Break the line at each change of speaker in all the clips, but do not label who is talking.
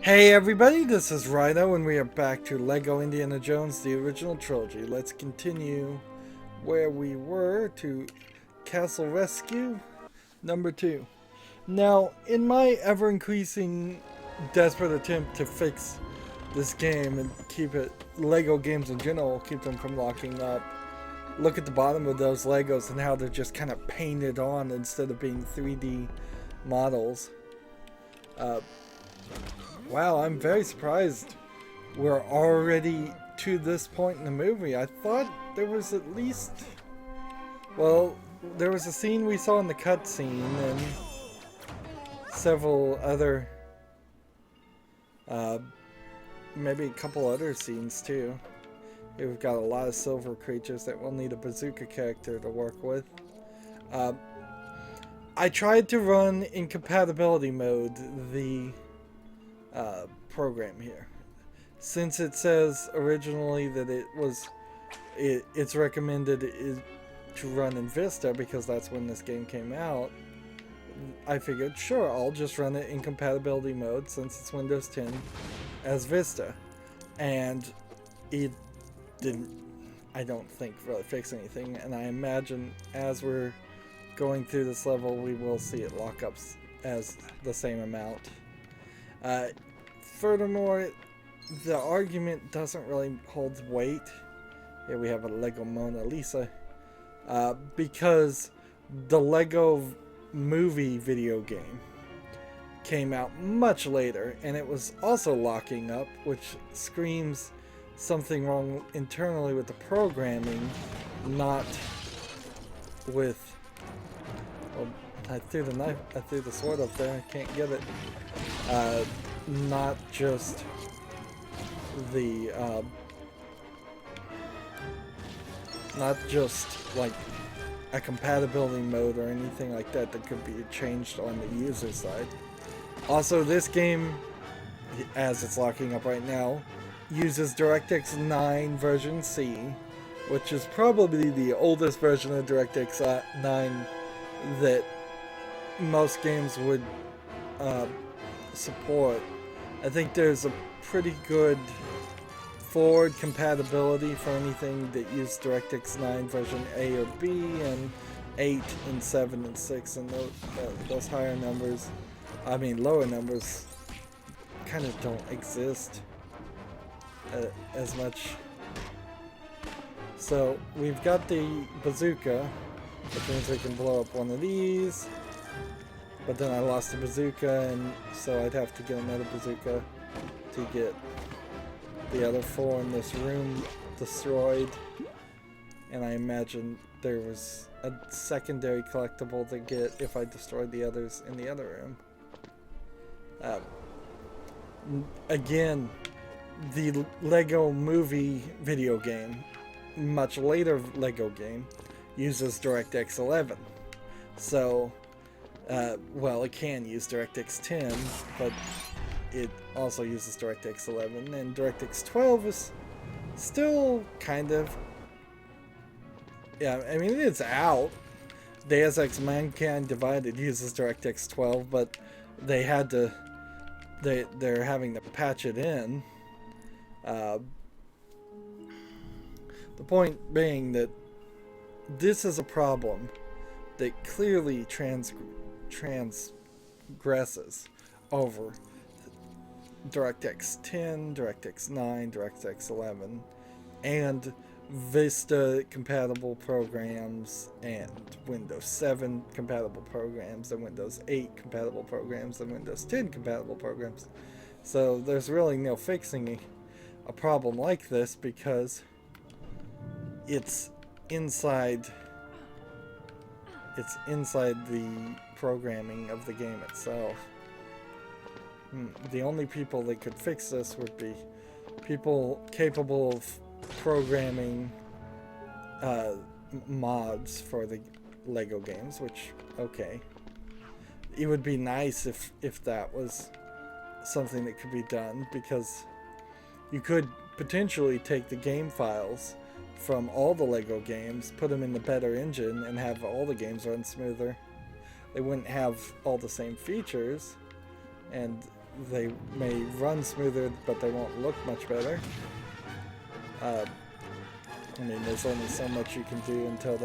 Hey everybody, this is Rydo and we are back to LEGO Indiana Jones, the original trilogy. Let's continue where we were to Castle Rescue number 2. Now, in my ever-increasing desperate attempt to fix this game and keep it, LEGO games in general, keep them from locking up, look at the bottom of those LEGOs and how they're just kind of painted on instead of being 3D models. Wow, I'm very surprised we're already to this point in the movie. I thought there was at least... Well, there was a scene we saw in the cutscene and several other... maybe a couple other scenes too. We've got a lot of silver creatures that we'll need a bazooka character to work with. I tried to run in compatibility mode the... program here, since it says originally that it's recommended to run in Vista because that's when this game came out. I figured, sure, I'll just run it in compatibility mode since it's Windows 10 as Vista, and it didn't, I don't think, really fix anything. And I imagine as we're going through this level we will see it lock up as the same amount. Furthermore, the argument doesn't really hold weight. Here we have a Lego Mona Lisa. Because the Lego movie video game came out much later, and it was also locking up, which screams something wrong internally with the programming, not with... Oh, I threw the sword up there, I can't get it. Not just the not just like a compatibility mode or anything like that that could be changed on the user side. Also, this game, as it's locking up right now, uses DirectX 9 version C, which is probably the oldest version of DirectX 9 that most games would support. I think there's a pretty good forward compatibility for anything that use DirectX 9 version A or B, and 8 and 7 and 6 and those higher numbers, I mean lower numbers, kind of don't exist as much. So we've got the bazooka, which means we can blow up one of these. But then I lost the bazooka, and so I'd have to get another bazooka to get the other 4 in this room destroyed. And I imagine there was a secondary collectible to get if I destroyed the others in the other room. Again, the Lego movie video game, much later Lego game, uses DirectX 11. So... well, it can use DirectX 10, but it also uses DirectX 11, and DirectX 12 is still kind of... Yeah, I mean, it's out. Deus Ex Mankind Divided uses DirectX 12, but they had to... They're having to patch it in. The point being that this is a problem that clearly transgresses over DirectX 10, DirectX 9, DirectX 11, and Vista compatible programs, and Windows 7 compatible programs, and Windows 8 compatible programs, and Windows 10 compatible programs. So there's really no fixing a problem like this because it's inside the programming of the game itself. The only people that could fix this would be people capable of programming mods for the Lego games, which, okay. It would be nice if that was something that could be done, because you could potentially take the game files from all the Lego games, put them in the better engine, and have all the games run smoother. They wouldn't have all the same features, and they may run smoother, but they won't look much better. I mean, there's only so much you can do until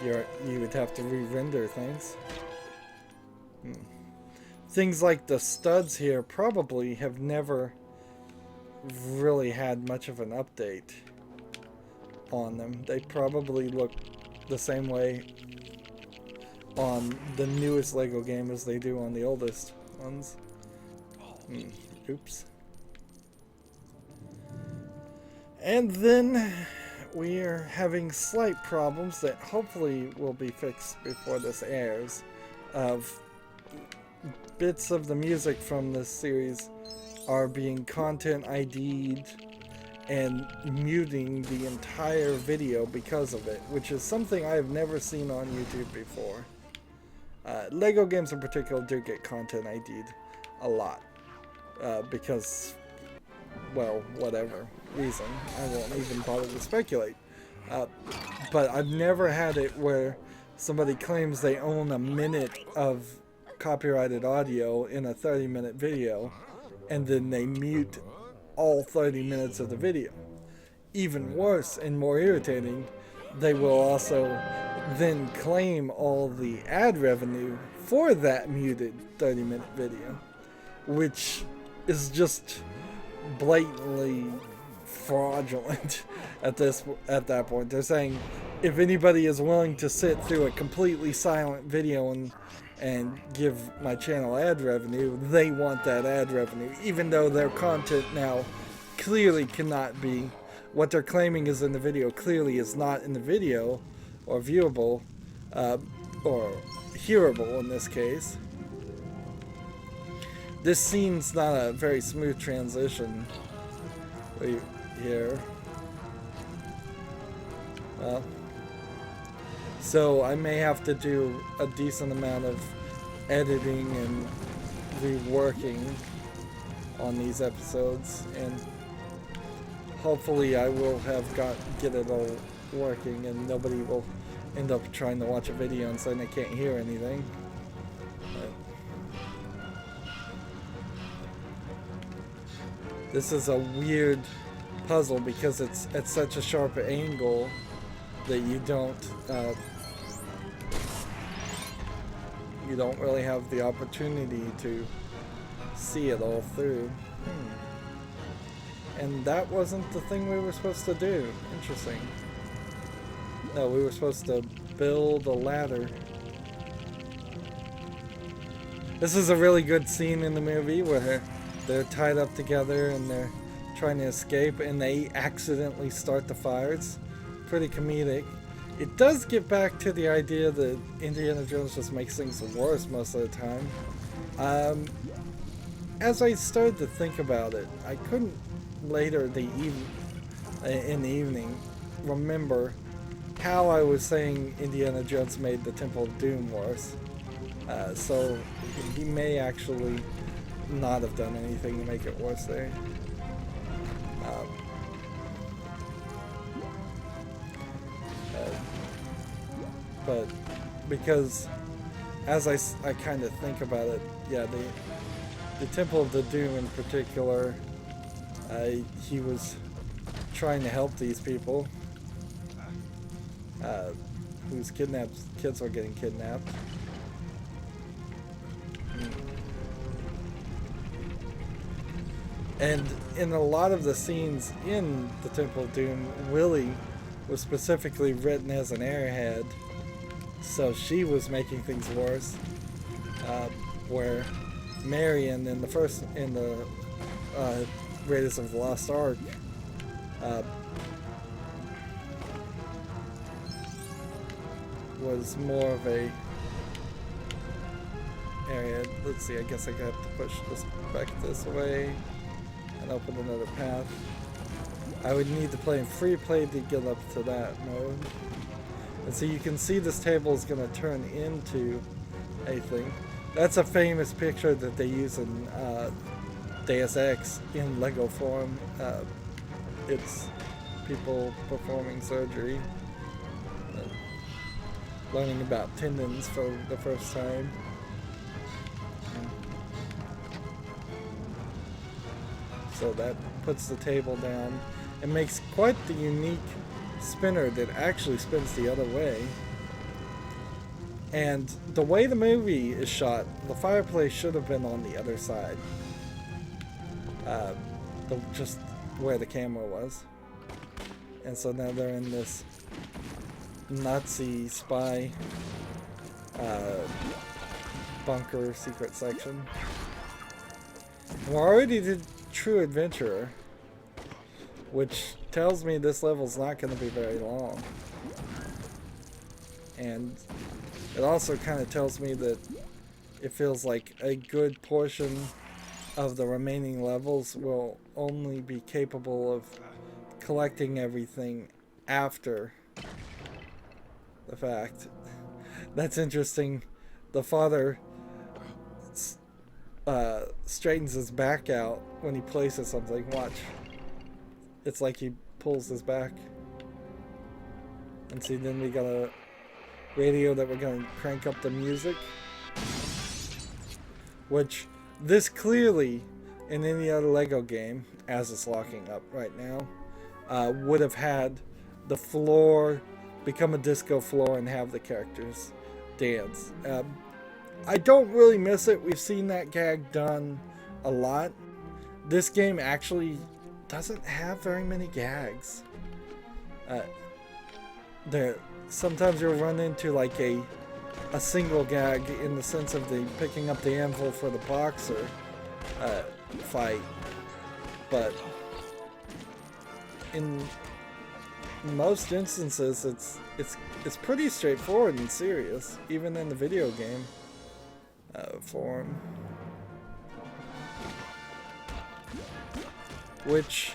you would have to re-render things. Things like the studs here probably have never really had much of an update on them. They probably look the same way on the newest Lego game as they do on the oldest ones. Oops. And then we are having slight problems that hopefully will be fixed before this airs, of bits of the music from this series are being content ID'd and muting the entire video because of it, which is something I've never seen on YouTube before. Lego games in particular do get content ID'd a lot because, well, whatever reason. I won't even bother to speculate. But I've never had it where somebody claims they own a minute of copyrighted audio in a 30-minute video and then they mute all 30 minutes of the video. Even worse and more irritating, they will also then claim all the ad revenue for that muted 30-minute video, which is just blatantly fraudulent at that point. They're saying if anybody is willing to sit through a completely silent video and give my channel ad revenue, they want that ad revenue, even though their content now clearly cannot be what they're claiming is in the video, clearly is not in the video or viewable or hearable in this case. This scene's not a very smooth transition here. So I may have to do a decent amount of editing and reworking on these episodes, and hopefully I will get it all working and nobody will end up trying to watch a video and saying they can't hear anything. This is a weird puzzle because it's at such a sharp angle that you don't really have the opportunity to see it all through. And that wasn't the thing we were supposed to do. Interesting. No, we were supposed to build a ladder. This is a really good scene in the movie where they're tied up together and they're trying to escape and they accidentally start the fires. Pretty comedic. It does get back to the idea that Indiana Jones just makes things worse most of the time. As I started to think about it, I couldn't later in the evening remember how I was saying Indiana Jones made the Temple of Doom worse. So he may actually not have done anything to make it worse there. But because as I kind of think about it, yeah, the Temple of the Doom in particular, he was trying to help these people whose kids are getting kidnapped. And in a lot of the scenes in the Temple of Doom, Willie was specifically written as an airhead, so she was making things worse. Where Marion in the Raiders of the Lost Ark was more of a area. Let's see, I guess I have to push this back this way and open another path. I would need to play in free play to get up to that mode. And so you can see this table is going to turn into a thing. That's a famous picture that they use in Deus Ex in Lego form. It's people performing surgery, learning about tendons for the first time. So that puts the table down. It makes quite the unique spinner that actually spins the other way. And the way the movie is shot, the fireplace should have been on the other side. Just where the camera was. And so now they're in this Nazi spy bunker secret section. We're already the true adventurer, which tells me this level's not going to be very long. And it also kind of tells me that it feels like a good portion of the remaining levels will only be capable of collecting everything after the fact. That's interesting. The father straightens his back out when he places something. Watch. It's like he pulls his back. And see, then we got a radio that we're going to crank up the music. Which, this clearly, in any other Lego game, as it's locking up right now, would have had the floor become a disco floor and have the characters dance. I don't really miss it. We've seen that gag done a lot. This game actually doesn't have very many gags. Sometimes you'll run into like a single gag in the sense of the picking up the anvil for the boxer fight, but in most instances it's pretty straightforward and serious, even in the video game form, which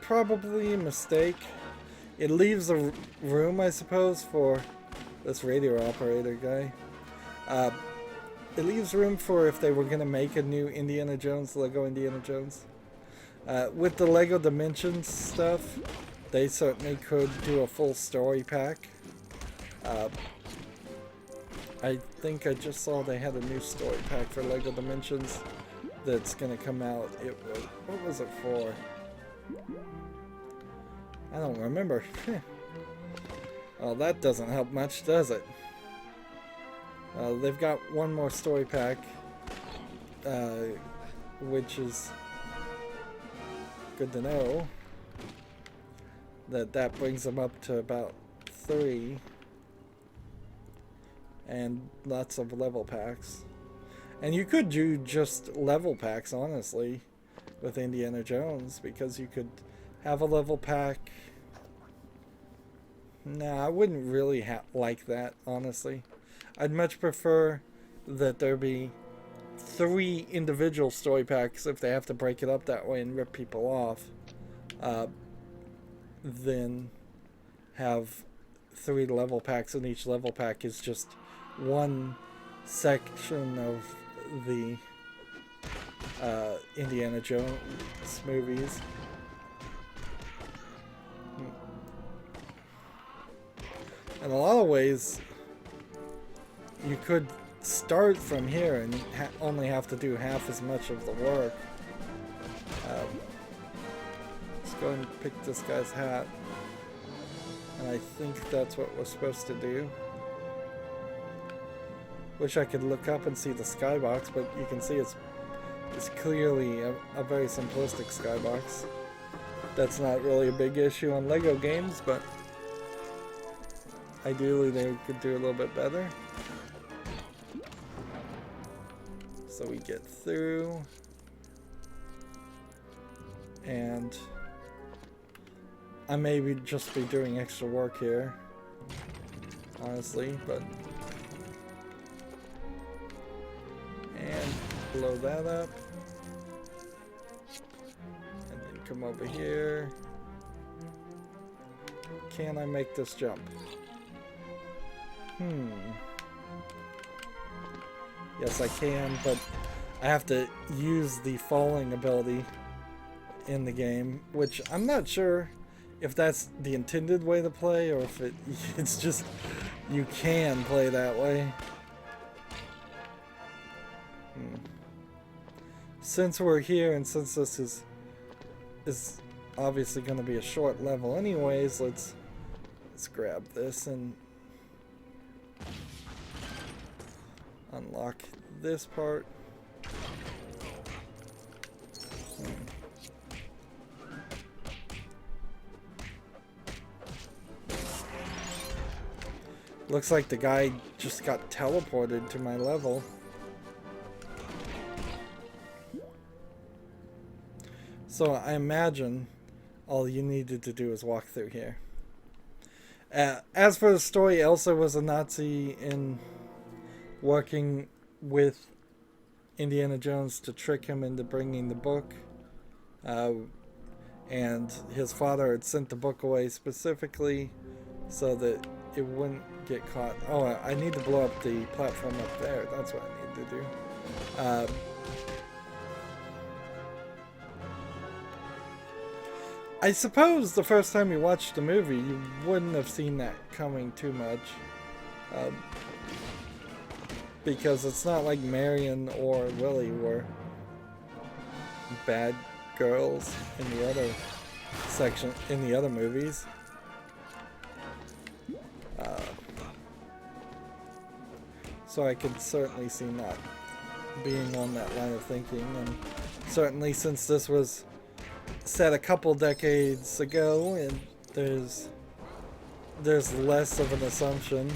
probably a mistake. It leaves a room, I suppose, for this radio operator guy. It leaves room for if they were going to make a new Indiana Jones, Lego Indiana Jones. With the Lego Dimensions stuff, they certainly could do a full story pack. I think I just saw they had a new story pack for Lego Dimensions that's going to come out. What was it for? I don't remember. Well, that doesn't help much, does it? They've got one more story pack, which is good to know. That brings them up to about 3. And lots of level packs. And you could do just level packs, honestly, with Indiana Jones, because you could have a level pack. Nah, I wouldn't really like that, honestly. I'd much prefer that there be 3 individual story packs if they have to break it up that way and rip people off. Then have 3 level packs, and each level pack is just one section of the Indiana Jones movies. In a lot of ways, you could start from here and only have to do half as much of the work. Let's go and pick this guy's hat. And I think that's what we're supposed to do. Wish I could look up and see the skybox, but you can see it's clearly a very simplistic skybox. That's not really a big issue on Lego games, but ideally they could do a little bit better. So we get through, and I may just be doing extra work here, honestly, but and blow that up, and then come over here. Can I make this jump? Yes, I can, but I have to use the falling ability in the game, which I'm not sure if that's the intended way to play or if it's just you can play that way. since we're here and since this is obviously going to be a short level anyways, let's grab this and unlock this part. Looks like the guy just got teleported to my level. So I imagine all you needed to do is walk through here. As for the story, Elsa was a Nazi in working with Indiana Jones to trick him into bringing the book. And his father had sent the book away specifically so that it wouldn't get caught. Oh, I need to blow up the platform up there. That's what I need to do. I suppose the first time you watched the movie, you wouldn't have seen that coming too much. Because it's not like Marion or Willie were bad girls in the other section, in the other movies. So I could certainly see not being on that line of thinking, and certainly since this was set a couple decades ago, and there's less of an assumption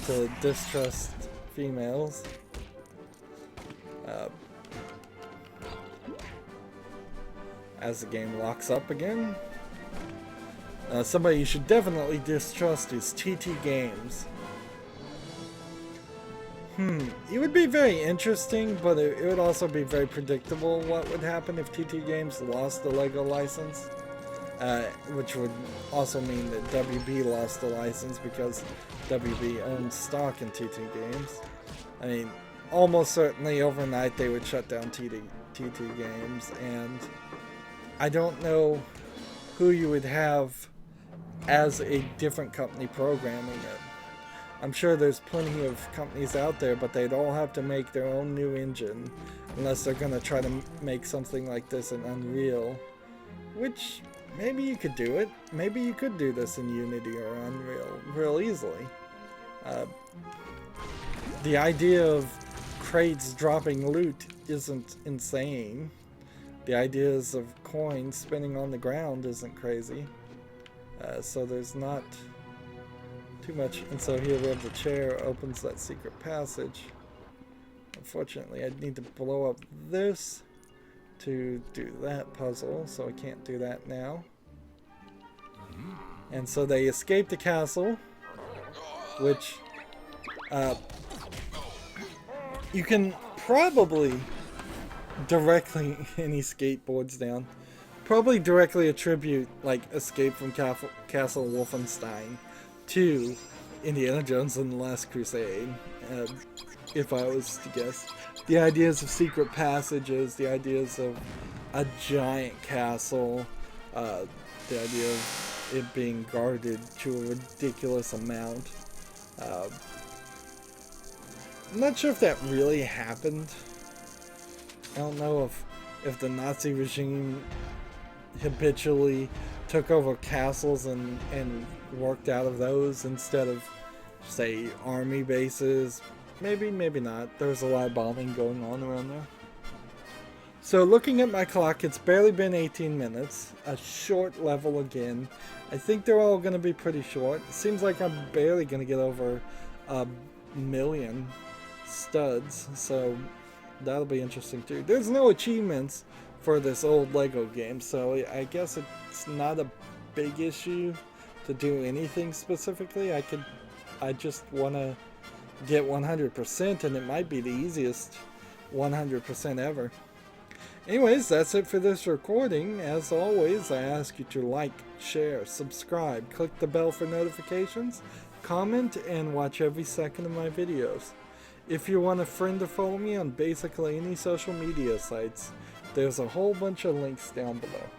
to distrust females. As the game locks up again, somebody you should definitely distrust is TT Games. It would be very interesting, but it would also be very predictable what would happen if TT Games lost the LEGO license. Which would also mean that WB lost the license because WB owns stock in TT Games. I mean, almost certainly overnight they would shut down TT Games, and I don't know who you would have as a different company programming it. I'm sure there's plenty of companies out there, but they'd all have to make their own new engine unless they're going to try to make something like this in Unreal, which maybe you could do it. Maybe you could do this in Unity or Unreal real easily. The idea of crates dropping loot isn't insane. The ideas of coins spinning on the ground isn't crazy. So there's not too much. And so here we have the chair opens that secret passage. Unfortunately, I'd need to blow up this to do that puzzle, so I can't do that now. And so they escape the castle, which you can probably directly, any skateboards down, probably directly attribute like Escape from Castle Wolfenstein to Indiana Jones and the Last Crusade, if I was to guess. The ideas of secret passages, the ideas of a giant castle, the idea of it being guarded to a ridiculous amount. I'm not sure if that really happened. I don't know if the Nazi regime habitually took over castles and worked out of those instead of, say, army bases. Maybe, maybe not. There was a lot of bombing going on around there. So looking at my clock, it's barely been 18 minutes. A short level again. I think they're all going to be pretty short. It seems like I'm barely going to get over 1,000,000 studs. So that'll be interesting too. There's no achievements for this old LEGO game, so I guess it's not a big issue to do anything specifically. I just want to get 100%, and it might be the easiest 100% ever. Anyways, that's it for this recording. As always, I ask you to like, share, subscribe, click the bell for notifications, comment, and watch every second of my videos. If you want a friend to follow me on basically any social media sites, there's a whole bunch of links down below.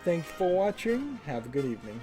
Thanks for watching. Have a good evening.